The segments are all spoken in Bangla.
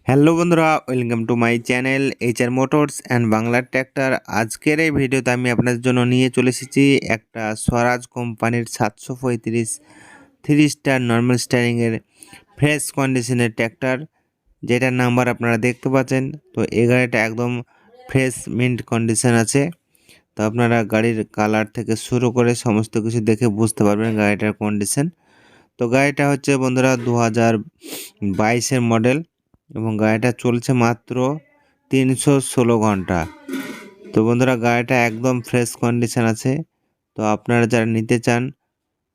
হ্যালো বন্ধুরা, welcome to my channel HR motors and Bangla tractor. আজকের এই ভিডিওতে আমি আপনাদের জন্য নিয়ে চলে এসেছি একটা স্বরাজ কোম্পানির 735 3 স্টার নর্মাল স্টারিংয়ের ফ্রেশ কন্ডিশনের ট্র্যাক্টর, যেটার নাম্বার আপনারা দেখতে পাচ্ছেন। তো এই গাড়িটা একদম ফ্রেশ মিন্ট কন্ডিশন আছে। তো আপনারা গাড়ির কালার থেকে শুরু করে সমস্ত কিছু দেখে বুঝতে পারবেন গাড়িটার কন্ডিশন। তো গাড়িটা হচ্ছে বন্ধুরা 2022-এর মডেল এবং গাড়িটা চলছে মাত্র 316 ঘন্টা। তো বন্ধুরা গাড়িটা একদম ফ্রেশ কন্ডিশন আছে। তো আপনারা যারা নিতে চান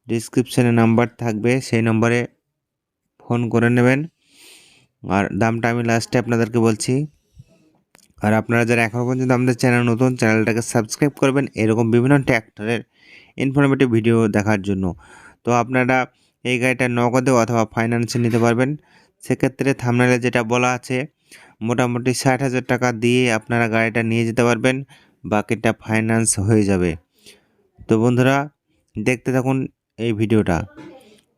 ডিসক্রিপশানে নাম্বার থাকবে, সেই নম্বরে ফোন করে নেবেন। আর দামটা আমি লাস্টে আপনাদেরকে বলছি। আর আপনারা যারা এখনও পর্যন্ত আমাদের চ্যানেল নতুন, চ্যানেলটাকে সাবস্ক্রাইব করবেন এরকম বিভিন্ন ট্র্যাক্টরের ইনফরমেটিভ ভিডিও দেখার জন্য। তো আপনারা এই গাড়িটা নগদে অথবা ফাইন্যান্সে নিতে পারবেন। সেক্ষেত্রে থাম্বনেলে যেটা বলা আছে, মোটামুটি 60,000 টাকা দিয়ে আপনারা গাড়িটা নিয়ে যেতে পারবেন, বাকিটা ফাইন্যান্স হয়ে যাবে। তো বন্ধুরা দেখতে থাকুন এই ভিডিওটা।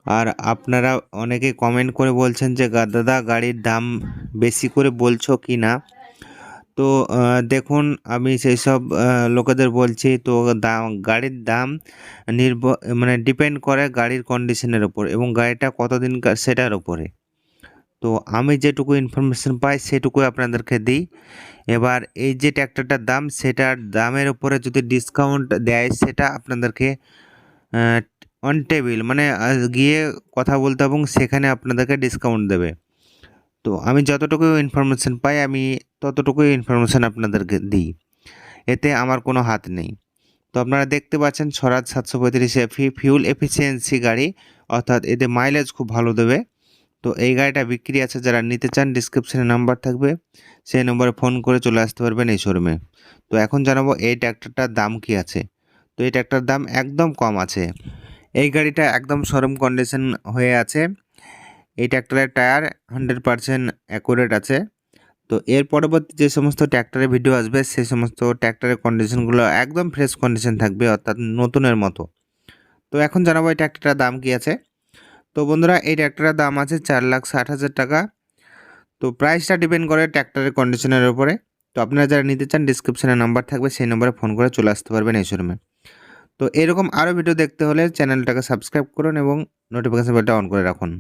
আর আপনারা অনেকে কমেন্ট করে বলছেন যে দাদা গাড়ির দাম বেশি করে বলছো কি না। তো দেখুন, আমি সেই সব লোকেদের বলছি, তো গাড়ির দাম মানে ডিপেন্ড করে গাড়ির কন্ডিশনের ওপর এবং গাড়িটা কতদিনকার সেটার ওপরে। তো আমি যেটুকু ইনফরমেশন পাই সেটুকুই আপনাদেরকে দিই। এবার এই যে ট্র্যাক্টরটার দাম, সেটার দামের উপরে যদি ডিসকাউন্ট দেয় সেটা আপনাদেরকে অন টেবিল মানে গিয়ে কথা বলতে এবং সেখানে আপনাদেরকে ডিসকাউন্ট দেবে। তো আমি যতটুকু ইনফরমেশন পাই আমি ততটুকুই ইনফরমেশান আপনাদেরকে দিই, এতে আমার কোনো হাত নেই। তো আপনারা দেখতে পাচ্ছেন স্বরাজ 735 ফিউল এফিসিয়েন্সি গাড়ি, অর্থাৎ এতে মাইলেজ খুব ভালো দেবে। তো এই গাড়িটা বিক্রি আছে, যারা নিতে চান ডিসক্রিপশানে নাম্বার থাকবে, সেই নম্বরে ফোন করে চলে আসতে পারবেন এই শোরুমে। তো এখন জানাবো এই ট্র্যাক্টরটার দাম কি আছে। তো এই ট্র্যাক্টরের দাম একদম কম আছে। এই গাড়িটা একদম শোরুম কন্ডিশন হয়ে আছে। এই ট্র্যাক্টরের টায়ার 100% অ্যাকুরেট আছে। তো এর পরবর্তী যে সমস্ত ট্র্যাক্টরের ভিডিও আসবে সেই সমস্ত ট্র্যাক্টরের কন্ডিশনগুলো একদম ফ্রেশ কন্ডিশন থাকবে, অর্থাৎ নতুনের মতো। তো এখন জানাবো এই ট্র্যাক্টরটার দাম কি আছে। তো বন্ধুরা এই ট্র্যাক্টরের দাম আছে 4,60,000 টাকা। তো প্রাইসটা ডিপেন্ড করে ট্র্যাক্টরের কন্ডিশনের উপরে। তো আপনারা যারা নিতে চান ডিসক্রিপশানে নাম্বার থাকবে, সেই নম্বরে ফোন করে চলে আসতে পারবেন এই শোরুমে। তো এরকম আরও ভিডিও দেখতে হলে চ্যানেলটাকে সাবস্ক্রাইব করুন এবং নোটিফিকেশন বেলটা অন করে রাখুন।